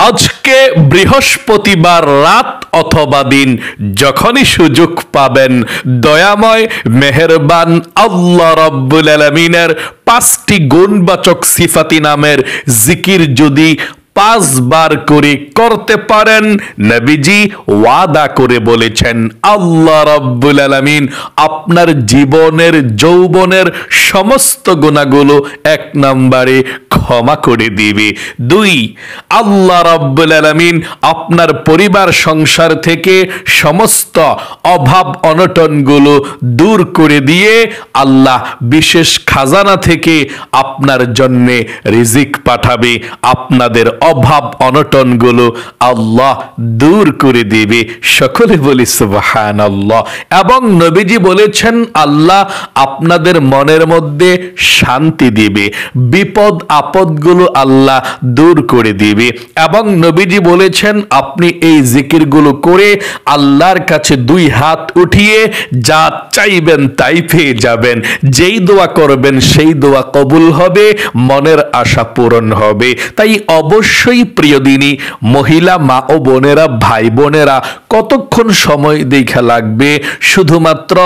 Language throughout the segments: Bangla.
আজকে বৃহস্পতিবার রাত অথবা দিন যখনই সুযোগ পাবেন, দয়াময় মেহেরবান আল্লাহ রাব্বুল আলামিনের 5টি গুণবাচক সিফাতি নামের জিকির যদি 5 বার করে করতে পারেন, নবীজি ওয়াদা করে বলেছেন আল্লাহ রাব্বুল আলামিন আপনার জীবনের যৌবনের সমস্ত গুনাহগুলো 1 নম্বরে ক্ষমা করে দিবে। 2, আল্লাহ রাব্বুল আলামিন আপনার পরিবার সংসার থেকে সমস্ত অভাব অনটনগুলো দূর করে দিয়ে আল্লাহ বিশেষ খাজানা থেকে আপনার জন্য রিজিক পাঠাবে, আপনাদের অভাব অনটনগুলো আল্লাহ দূর করে দিবে। সকলে বলি সুবহানাল্লাহ। এবং নবীজি বলেছেন আল্লাহ আপনাদের মনের মধ্যে শান্তি দিবে, বিপদ আপদগুলো আল্লাহ দূর করে দিবে। এবং নবীজি বলেছেন আপনি এই জিকিরগুলো করে আল্লাহর কাছে 2 হাত উঠিয়ে যা চাইবেন তাই পেয়ে যাবেন, যেই দোয়া করবেন সেই দোয়া কবুল হবে, মনের আশা পূরণ হবে। তাই অবশ্যই প্রিয় দিনী মহিলা মা ও বোনেরা, ভাই বোনেরা, কতক্ষণ সময় দেখা লাগবে শুধুমাত্র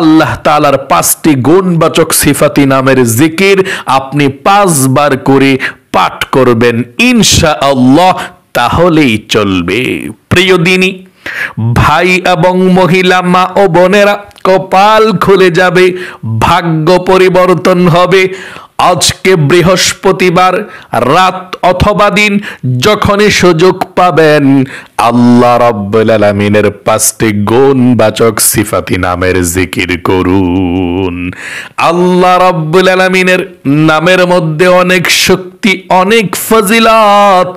আল্লাহ তাআলার 5টি গুণবাচক সিফাতি নামের জিকির আপনি 5 বার করে পাঠ করবেন ইনশাআল্লাহ, তাহলেই চলবে। প্রিয় দিনী ভাই এবং মহিলা মা ও বোনেরা, কপাল খুলে যাবে, ভাগ্য পরিবর্তন হবে। আজকে বৃহস্পতিবার রাত অথবা দিন যখনই সুযোগ পাবেন, আল্লাহ রাব্বুল আলামিনের 5টি গুণবাচক সিফাতি নামের জিকির করুন। আল্লাহ রাব্বুল আলামিনের নামের মধ্যে অনেক শক্তি, অনেক ফজিলত।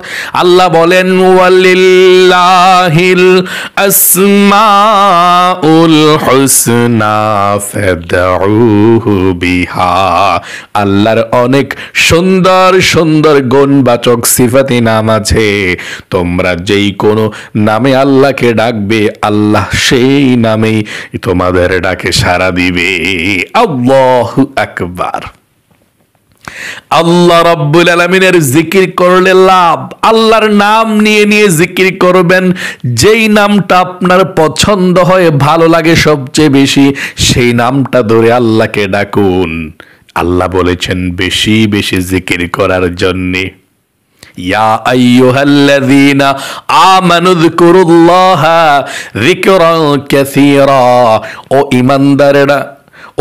আল্লাহ বলেন ওয়ালিল্লাহিল আসমাউল হুসনা ফাদউহু বিহা। আল্লাহর অনেক সুন্দর সুন্দর গুণবাচক সিফাতি নাম আছে, তোমরা যেই কোনো নামে আল্লাহকে ডাকবে আল্লাহ সেই নামেই তোমাদের ডাকে সাড়া দিবে। আল্লাহু আকবার। আল্লাহ রাব্বুল আলামিনের জিকির করলে লাভ। আল্লাহর নাম নিয়ে নিয়ে জিকির করবেন, যেই নামটা আপনার পছন্দ হয়, ভালো লাগে সবচেয়ে বেশি, সেই নামটা ধরে আল্লাহকে ডাকুন। আল্লাহ বলেছেন বেশি বেশি জিকির করার জন্যে, ইয়া আইয়ুহাল্লাযীনা আমানু যিকুরুল্লাহা যিকরান কাসীরা। ও ঈমানদারেরা,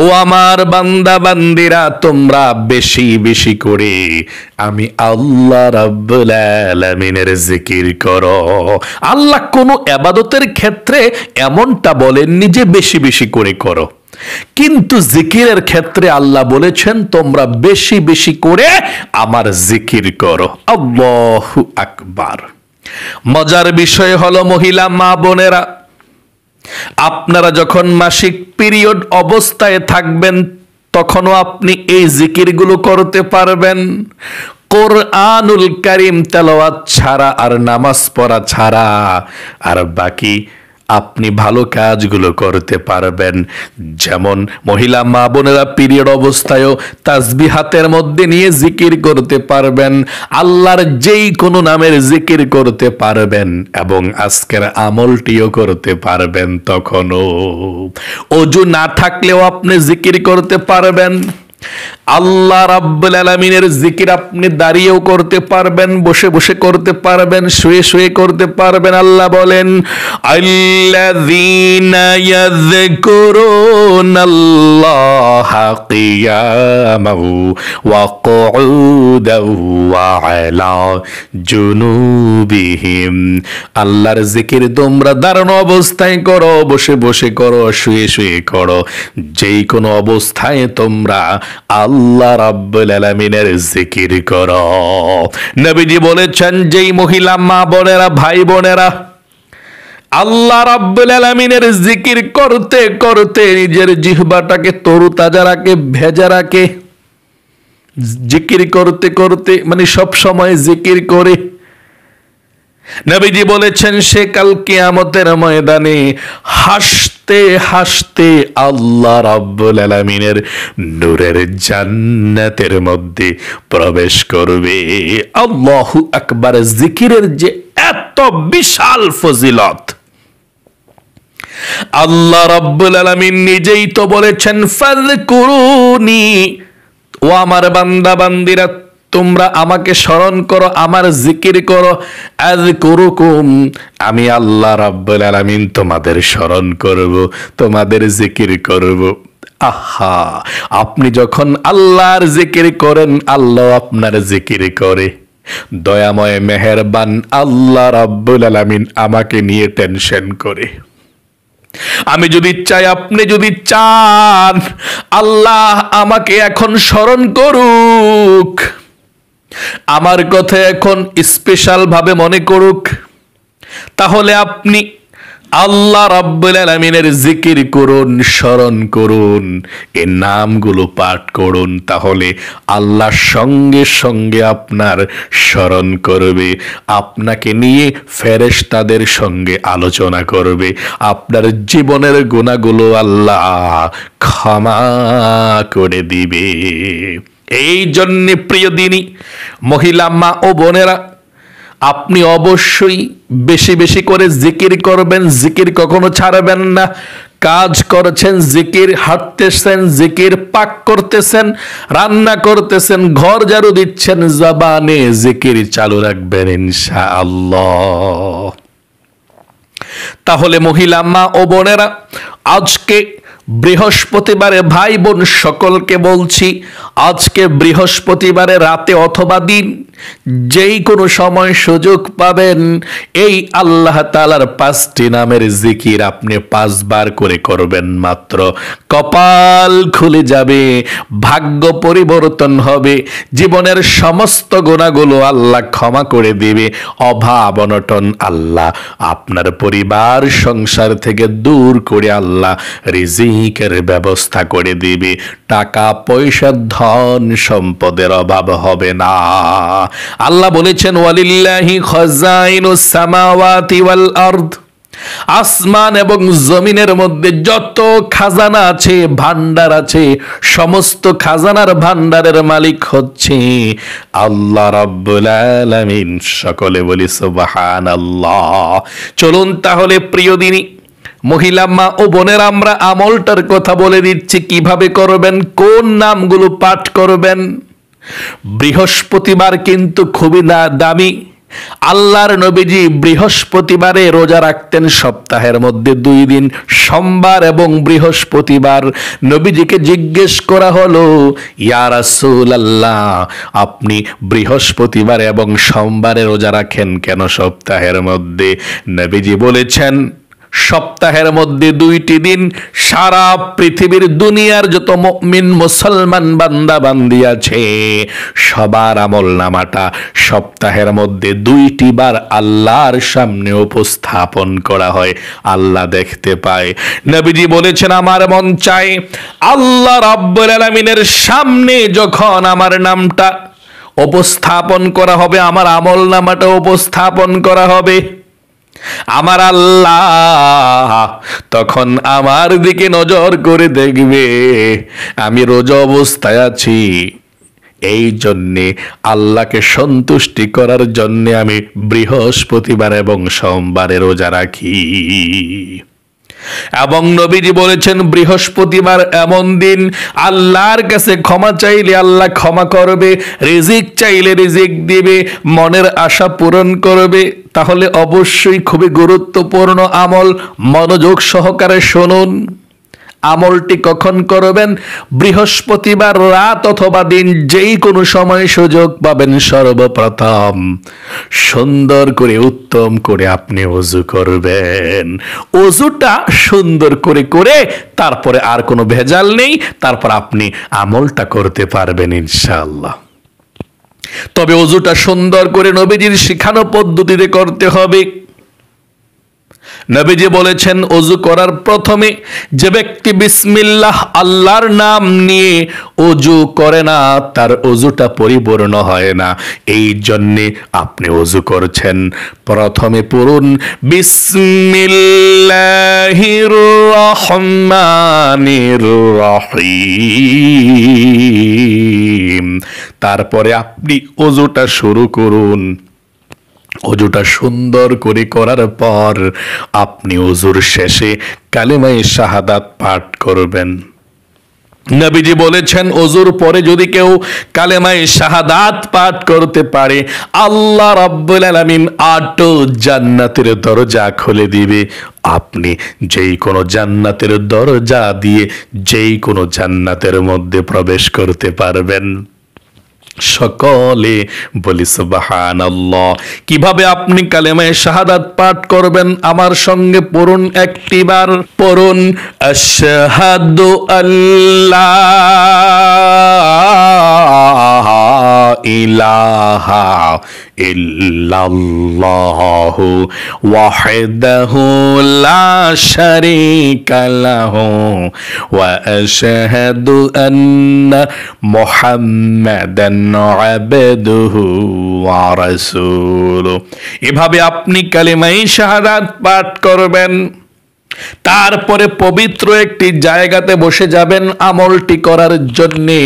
ও আমার বান্দা বান্দিরা, তোমরা বেশি বেশি করে আমি আল্লাহ রাব্বুল আলামিনের জিকির করো। আল্লাহ কোনো ইবাদতের ক্ষেত্রে এমনটা বলেননি যে বেশি বেশি করে করো, কিন্তু জিকিরের ক্ষেত্রে আল্লাহ বলেছেন তোমরা বেশি বেশি করে আমার জিকির করো। আল্লাহু আকবার। মজার বিষয় হলো মহিলা মা বোনেরা, আপনারা যখন মাসিক পিরিয়ড অবস্থায় থাকবেন তখনও আপনি এই জিকিরগুলো করতে পারবেন। কোরআনুল কারীম তেলাওয়াত ছাড়া আর নামাজ পড়া ছাড়া আর বাকি আপনি ভালো কাজগুলো করতে পারবেন। যেমন মহিলা মা বোনেরা পিরিয়ড অবস্থায়ও তাসবিহ হাতের মধ্যে নিয়ে জিকির করতে পারবেন, আল্লাহর যেই কোনো নামের জিকির করতে পারবেন এবং আজকের আমলটিও করতে পারবেন। তখনও ওযু না থাকলেও আপনি জিকির করতে পারবেন। আল্লাহ রাব্বুল আলামিনের জিকির আপনি দাঁড়িয়েও করতে পারবেন, বসে বসে করতে পারবেন, শুয়ে শুয়ে করতে পারবেন। আল্লাহ বলেন আল্লাযীনা ইয়াযকুরুনাল্লাহা কিয়ামান ওয়া কুউদান ওয়া আলা জুনুবিহিম। আল্লাহর জিকির তোমরা দাঁড়ানো অবস্থায় করো, বসে বসে করো, শুয়ে শুয়ে করো, যেই কোনো অবস্থায় তোমরা আল্লাহ রাব্বুল আলামিনের জিকির করো। নবীজি বলেছেন যেই মহিলা মা বোনেরা, ভাই বোনেরা আল্লাহ রাব্বুল আলামিনের জিকির করতে করতে নিজের জিহ্বাটাকে তরুতাজা রাখে, ভেজা রাখে, জিকির করতে করতে মানে সব সময় জিকির করে, নবীজি বলেছেন সে কাল কিয়ামতের ময়দানে হাসতে হাসতে আল্লাহ রাব্বুল আলামিনের নূরের জান্নাতের মধ্যে প্রবেশ করবে। আল্লাহু আকবার। জিকিরের যে এত বিশাল ফজিলত, আল্লাহ রাব্বুল আলামিন নিজেই তো বলেছেন ফাযকুরুনি, ও আমার বান্দা বান্দিরা তোমরা আমাকে স্মরণ করো, আমার জিকির করো। আযকুরুকুম, আমি আল্লাহ রাব্বুল আলামিন তোমাদের স্মরণ করব, তোমাদের জিকির করব। আহা, আপনি যখন আল্লাহর জিকির করেন আল্লাহ আপনার জিকির করে। দয়াময় মেহেরবান আল্লাহ রাব্বুল আলামিন আমাকে নিয়ে টেনশন করে। আমি যদি চাই, আপনি যদি চান আল্লাহ আমাকে এখন স্মরণ করুক, আমার কথা এখন স্পেশাল ভাবে মনে করুক, তাহলে আপনি আল্লাহ রাব্বুল আলামিনের জিকির করুন, স্মরণ করুন, এই নামগুলো পাঠ করুন। তাহলে আল্লাহ সঙ্গে সঙ্গে আপনার স্মরণ করবে, আপনাকে নিয়ে ফেরেশতাদের সঙ্গে আলোচনা করবে, আপনার জীবনের গুনাহগুলো আল্লাহ ক্ষমা করে দিবে। এই জন্য প্রিয় দিনী মহিলা মা ও বোনেরা, আপনি অবশ্যই বেশি বেশি করে জিকির করবেন, জিকির কখনো ছাড়বেন না। কাজ করছেন জিকির, হাঁটতেছেন জিকির, পাক করতেছেন, রান্না করতেছেন, ঘর ঝাড়ু দিচ্ছেন, জবানে জিকির চালু রাখবেন ইনশাআল্লাহ। তাহলে মহিলা মা ও বোনেরা, আজকে বৃহস্পতিবারে ভাই বোন সকলকে বলছি, আজকে বৃহস্পতিবারে রাতে অথবা দিন যেই কোনো সময় সুযোগ পাবেন, এই আল্লাহ তাআলার 5টি নামের জিকির আপনি 5 বার করে করবেন মাত্র। কপাল খুলে যাবে, ভাগ্য পরিবর্তন হবে, জীবনের সমস্ত গুনাহগুলো আল্লাহ ক্ষমা করে দিবে, অভাব অনটন আল্লাহ আপনার পরিবার সংসার থেকে দূর করে আল্লাহ রিজিকের ব্যবস্থা করে দিবে। টাকা পয়সা ধন সম্পদের অভাব হবে না। আল্লাহ বলেছেন ওয়ালিল্লাহি খাযাইনুস সামাওয়াতি ওয়াল আরদ, আসমান এবং জমিনের মধ্যে যত খাজানা আছে, ভান্ডার আছে, সমস্ত খাজানার ভান্ডারের মালিক হচ্ছে আল্লাহ রাব্বুল আলামিন। সকলে বলি সুবহানাল্লাহ। চলুন তাহলে প্রিয় দিনী মহিলা মা ও বোনের, আমরা আমলটার কথা বলে দিচ্ছি কিভাবে করবেন, কোন নামগুলো পাঠ করবেন। বৃহস্পতিবার কিন্তু খুবই দামি। আল্লাহর নবীজি বৃহস্পতিবারে রোজা রাখতেন সপ্তাহের মধ্যে 2 দিন, সোমবার এবং বৃহস্পতিবার। নবীজিকে জিজ্ঞেস করা হলো, ইয়া রাসূলুল্লাহ, আপনি বৃহস্পতিবার এবং সোমবারে রোজা রাখেন কেন সপ্তাহের মধ্যে? নবীজি বলেছেন, সপ্তাহের মধ্যে 2টি দিন সারা পৃথিবীর দুনিয়ার যত মুমিন মুসলমান বান্দা বান্দি আছে সবার আমল নামাটা সপ্তাহের মধ্যে 2টি বার আল্লাহর সামনে উপস্থাপন করা হয়, আল্লাহ দেখতে পায়। নবীজি বলেছেন, আমার মন চায় আল্লাহ রাব্বুল আলামিনের সামনে যখন আমার নামটা উপস্থাপন করা হবে, আমার আমল নামাটা উপস্থাপন করা হবে, আমার আল্লাহ তখন আমার দিকে নজর করে দেখবে আমি রোজা অবস্থায় আছি। এই জন্যে আল্লাহকে সন্তুষ্টি করার জন্য আমি বৃহস্পতিবার এবং সোমবারে রোজা রাখি। এবং নবীজি বলেছেন, বৃহস্পতিবার এমন দিন আল্লাহর কাছে ক্ষমা চাইলে আল্লাহ ক্ষমা করবে, রিজিক চাইলে রিজিক দিবে, মনের আশা পূরণ করবে। তাহলে অবশ্যই খুবই গুরুত্বপূর্ণ আমল, মনোযোগ সহকারে শুনুন। আমলটি কখন করবেন? বৃহস্পতিবার রাত অথবা দিন যেই কোনো সময় সুযোগ পাবেন, সর্বপ্রথম সুন্দর করে উত্তম করে আপনি ওযু করবেন। ওযুটা সুন্দর করে করে তারপরে আর কোনো ভেজাল নেই, তারপর আপনি আমলটা করতে পারবেন ইনশাআল্লাহ। তবে ওযুটা সুন্দর করে নবীজির শিখানো পদ্ধতিতে করতে হবে। নবীজি বলেছেন ওযু করার প্রথমে যে ব্যক্তি বিসমিল্লাহ আল্লাহর নাম নিয়ে ওযু করে না তার ওযুটা পরিপূর্ণ হয় না। এই জন্যে আপনি ওযু করছেন, প্রথমে পড়ুন বিসমিল্লাহির রহমানির রহিম, তারপরে আপনি ওযুটা শুরু করুন। ওযুটা সুন্দর করে করার পর আপনি ওযুর শেষে কালেমায়ে শাহাদাত পাঠ করবেন। নবীজি বলেছেন ওযুর পরে যদি কেউ কালেমায়ে শাহাদাত পাঠ করতে পারে আল্লাহ রাব্বুল আলামিন 8 জান্নাতের দরজা খুলে দিবে। আপনি যেই কোনো জান্নাতের দরজা দিয়ে যেই কোনো জান্নাতের মধ্যে প্রবেশ করতে পারবেন। সকলে বলি সুবহানাল্লাহ। কিভাবে আপনি কালেমায়ে শাহাদাত পাঠ করবেন আমার সঙ্গে পড়ুন, একটিবার পড়ুন আশহাদু আল্লা ইলাহা ইল্লাল্লাহু ওয়াহদাহু লা শারীকা লাহু ওয়া আশহাদু আন্না মুহাম্মাদান আবদুহু ওয়া রাসূলুহু। এভাবে আপনি কালেমায়ে শাহাদাত পাঠ করবেন। তারপরে পবিত্র একটি জায়গাতে বসে যাবেন আমলটি করার জন্যে।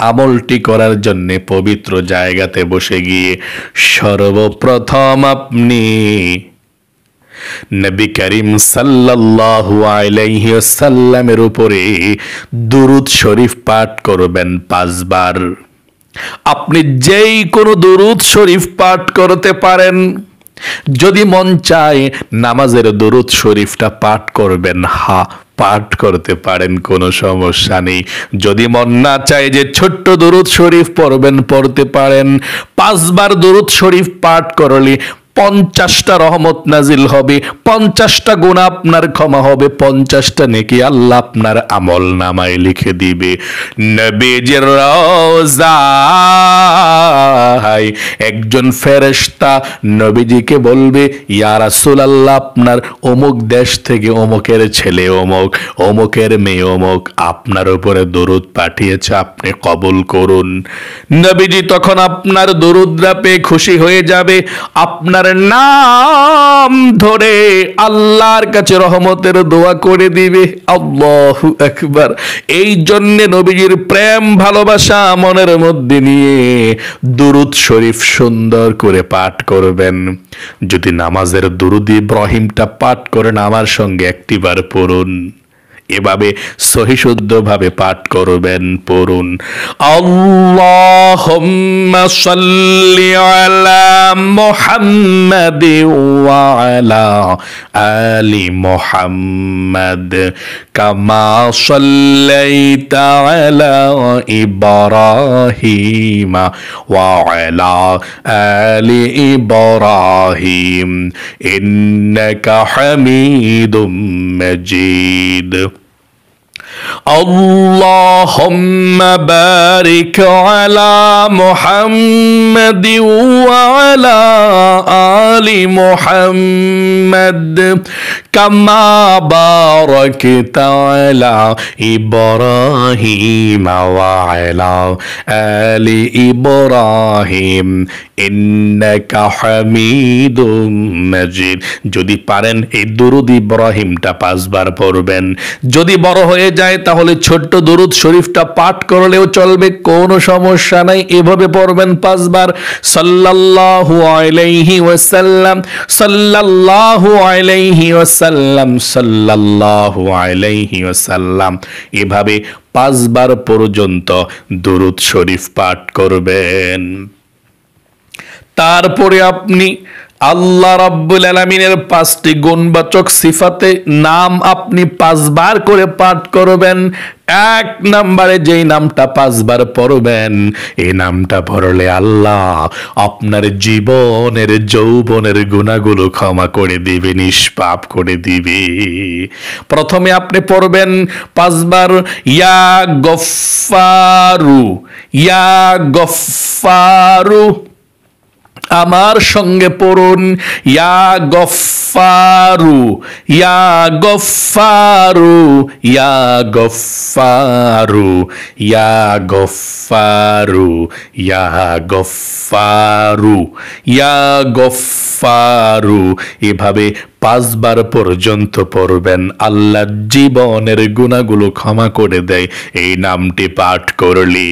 আমলটি করার জন্যে পবিত্র জায়গাতে বসে গিয়ে সর্বপ্রথম আপনি নবী করিম সাল্লাল্লাহু আলাইহি ওয়াসাল্লামের উপরে দুরূদ শরীফ পাঠ করবেন 5 বার। আপনি যেই কোনো দুরূদ শরীফ পাঠ করতে পারেন। যদি মন চায় নামাজের দুরূদ শরীফটা পাঠ করবেন, পাঠ করতে পারেন, কোনো সমস্যা নেই। যদি মন না চায় যে ছোট্ট দুরূদ শরীফ পড়বেন, পড়তে পারেন। 5 বার দুরূদ শরীফ পাঠ করলে 50টা রহমত নাজিল হবে, 50টা গুনাহ আপনার ক্ষমা হবে, 50টা নেকি আল্লাহ আপনার আমল নামায় লিখে দিবে। নবীজির রওজায় একজন ফেরেশতা নবীজিকে বলবে ইয়া রাসূলুল্লাহ আপনার অমুক দেশ থেকে অমুকের ছেলে অমুক, অমুকের মেয়ে অমুক আপনার উপরে দরুদ পাঠিয়েছে, আপনি কবুল করুন। নবীজি তখন আপনার দরুদরা পেয়ে খুশি হয়ে যাবে, আপনার নাম ধরে আল্লাহর কাছে রহমতের দোয়া করে দিবে। আল্লাহু আকবার। এই জন্য নবীজির প্রেম ভালোবাসা মনের মধ্যে নিয়ে দুরূদ শরীফ সুন্দর করে পাঠ করবেন। যদি নামাজের দুরূদ ইব্রাহিমটা পাঠ করেন আমার সঙ্গে একটিবার পড়ুন। এভাবে সহিশুদ্ধভাবে পাঠ করবেন। পড়ুন আল্লাহুম্মা সাল্লি আলা মুহাম্মাদ ওয়া আলা আলি মুহাম্মাদ কামা সাল্লাইতা আলা ইব্রাহিম ওয়া আলা আলি ইব্রাহিম ইন্নাকা হামিদুম মাজিদ। اللهم بارك على محمد وعلى آل محمد كما باركت على إبراهيم وعلى آل إبراهيم إنك حميد مجيد। যদি পারেন এই দুরূদ ইব্রাহিমটা 5 বার পড়বেন। যদি বড় হয়ে যায় তাহলে ছোট্ট দুরূদ শরীফটা পাঠ করলেও চলবে, কোনো সমস্যা নাই। এভাবে পড়বেন 5 বার সাল্লাল্লাহু আলাইহি ওয়াসাল্লাম সাল্লাল্লাহু আলাইহি ওয়াসাল্লাম সাল্লাল্লাহু আলাইহি ওয়াসাল্লাম। এভাবে 5 বার পর্যন্ত দুরূদ শরীফ পাঠ করবেন। তারপরে আপনি আল্লাহ রাব্বুল আলামিনের 5টি গুণবাচক সিফাতে নাম আপনি 5 বার করে পাঠ করবেন। 1 নম্বরে যেই নামটা 5 বার পড়বেন, এই নামটা পড়লে আল্লাহ আপনার জীবনের যৌবনের গুনাহগুলো ক্ষমা করে দিবে, নিষ্পাপ করে দিবে। প্রথমে আপনি পড়বেন 5 বার ইয়া গফফারু, ইয়া গফফারু। আমার সঙ্গে পড়ুন, ইয়া গফফারু, ইয়া গফফারু, ইয়া গফফারু, ইয়া গফফারু, ইয়া গফফারু, ইয়া গফফারু। এভাবে 5 বার পর্যন্ত পড়বেন। আল্লাহ জীবনের গুনাহগুলো ক্ষমা করে দেয় এই নামটি পাঠ করলে।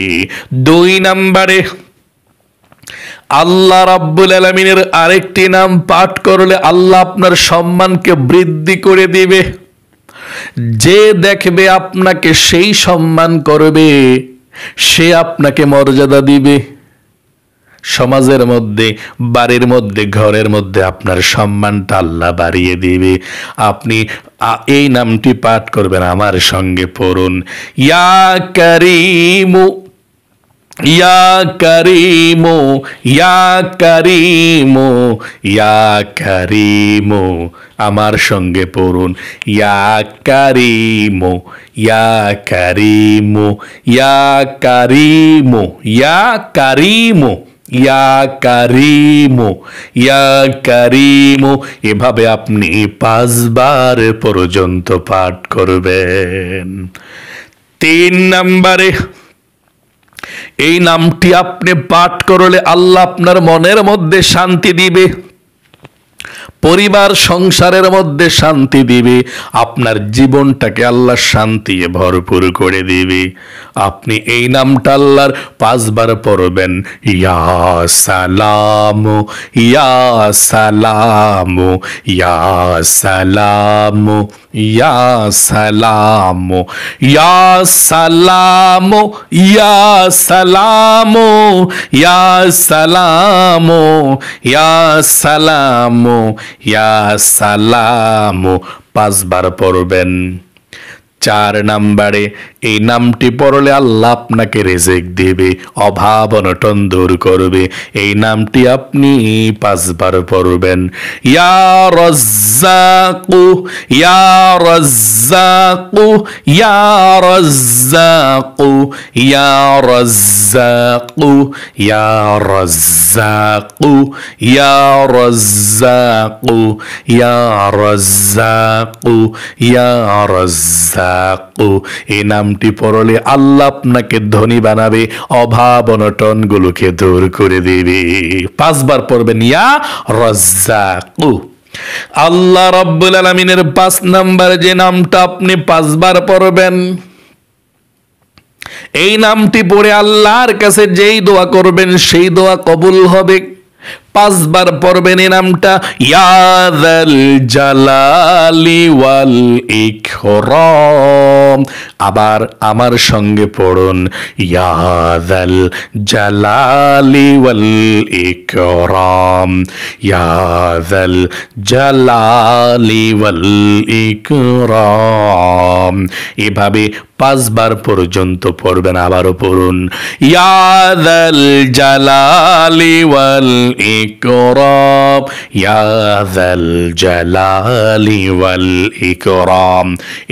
2 নম্বরে আল্লাহ রাব্বুল আলামিনের আরেকটি নাম পাঠ করলে আল্লাহ আপনার সম্মানকে বৃদ্ধি করে দিবে। যে দেখবে আপনাকে সেই সম্মান করবে, সে আপনাকে মর্যাদা দিবে। সমাজের মধ্যে, বাড়ির মধ্যে, ঘরের মধ্যে আপনার সম্মানটা আল্লাহ বাড়িয়ে দিবে। আপনি এই নামটি পাঠ করবেন, আমার সঙ্গে পড়ুন, ইয়া কারীমু, ইয়া কারীমু, ইয়া কারীমু, ইয়া কারীমু। আমার সঙ্গে পড়ুন, ইয়া কারীমু, ইয়া কারীমু, ইয়া কারীমু, ইয়া কারীমু, ইয়া কারীমু, ইয়া কারীমু। এভাবে আপনি 5 বার পর্যন্ত পাঠ করবেন। 3 নম্বরে এই নামটি আপনি পাঠ করলে আল্লাহ আপনার মনের মধ্যে শান্তি দিবে, পরিবার সংসারের মধ্যে শান্তি দিবে, আপনার জীবনটাকে আল্লাহ শান্তি ভরপুর করে দিবে। আপনি এই নামটা আল্লাহর 5 বার পড়বেন, ইয়া সালামু, ইয়া সালামু, ইয়া সালামু, ইয়া সালামু, ইয়া সালামু, ইয়া সালামু, ইয়া সালামু, ইয়া সালামু, ইয়া সালামু। 5 বার পড়বেন। 4 নম্বরে এই নামটি পড়লে আল্লাহ আপনাকে রিজিক দিবে, অভাব অনটন দূর করবে। এই নামটি আপনি 5 বার পড়বেন, ইয়া রাজ্জাকু, ইয়া রাজ্জাকু, ইয়া রাজ্জাকু, ইয়া রাজ্জাকু, ইয়া রাজ্জাকু, ইয়া রাজ্জাকু, ইয়া রাজ্জাকু, ইয়া রাজ্জাকু। এই নামটি পড়লে আল্লাহ আপনাকে ধনী বানাবে, অভাব অনটন গুলোকে দূর করে দিবে। 5 বার পড়বেন, ইয়া রাজ্জাকু। আল্লাহ রাব্বুল আলামিনের 5 নম্বর যে নামটা আপনি 5 বার পড়বেন, এই নামটি পড়ে আল্লাহর কাছে যেই দোয়া করবেন সেই দোয়া কবুল হবে। 5 বার পড়বেন এই নামটা, ইয়া যাল জালালি ওয়াল ইকরাম। আবার আমার সঙ্গে পড়ুন, ইয়া যাল জালালি ওয়াল ইকরাম, ইয়া যাল জালালি ওয়াল ইকরাম। এভাবে 5 বার পর্যন্ত পড়বেন। আবারও পড়ুন, ইয়া যাল জালালি ওয়াল ইকরাম, ইয়া যাল জালালি ওয়াল ইকরাম।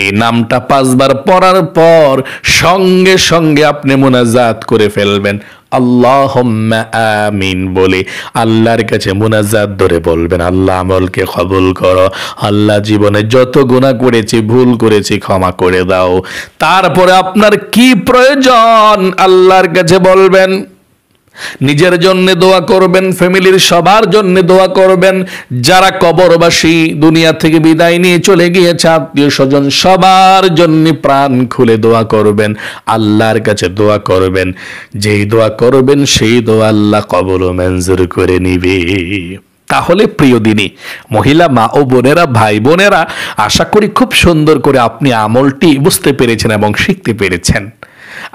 এই নামটা 5 বার পড়ার পর সঙ্গে সঙ্গে আপনি মুনাজাত করে ফেলবেন, আল্লাহুম্মা আমিন বলে আল্লাহর কাছে মুনাজাত ধরে বলবেন, আল্লাহ আমলকে কবুল করো, আল্লাহ জীবনে যত গুনাহ করেছি, ভুল করেছি ক্ষমা করে দাও। তারপরে আপনার কি প্রয়োজন আল্লাহর কাছে বলবেন। নিজের জন্য দোয়া করবেন, ফ্যামিলির সবার জন্য দোয়া করবেন, যারা কবরবাসী দুনিয়া থেকে বিদায় নিয়ে চলে গিয়েছে, আত্মীয় স্বজন সবার জন্য প্রাণ খুলে দোয়া করবেন, আল্লাহর কাছে দোয়া করবেন। যেই দোয়া করবেন সেই দোয়া আল্লাহ কবুল ও মঞ্জুর করে নিবে। তাহলে প্রিয় দিনী মহিলা মা ও বোনেরা, ভাই বোনেরা, আশা করি খুব সুন্দর করে আপনি আমলটি বুঝতে পেরেছেন এবং শিখতে পেরেছেন।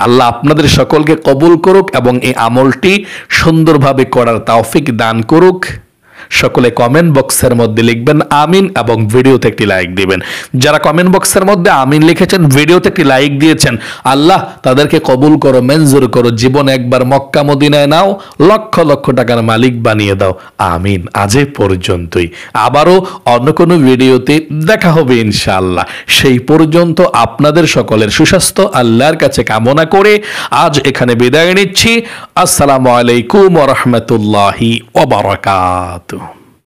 আল্লাহ আপনাদের সকলকে কবুল করুক এবং এই আমলটি সুন্দরভাবে করার তৌফিক দান করুক। সকলে কমেন্ট বক্সের মধ্যে লিখবেন আমিন এবং ভিডিওতে একটি লাইক দিবেন। যারা কমেন্ট বক্সের মধ্যে আমিন লিখেছেন, ভিডিওতে একটি লাইক দিয়েছেন, আল্লাহ তাদেরকে কবুল করো, মঞ্জুর করো, জীবন একবার মক্কা মদিনায় নাও, লক্ষ লক্ষ টাকার মালিক বানিয়ে দাও। আমিন। আজ এ পর্যন্তই, আবারও অন্য কোনো ভিডিওতে দেখা হবে ইনশাআল্লাহ। সেই পর্যন্ত আপনাদের সকলের সুস্বাস্থ্য আল্লাহর কাছে কামনা করে আজ এখানে বিদায় নিচ্ছি। আসসালামু আলাইকুম ওয়া রাহমাতুল্লাহি ওয়া বারাকাতুহু।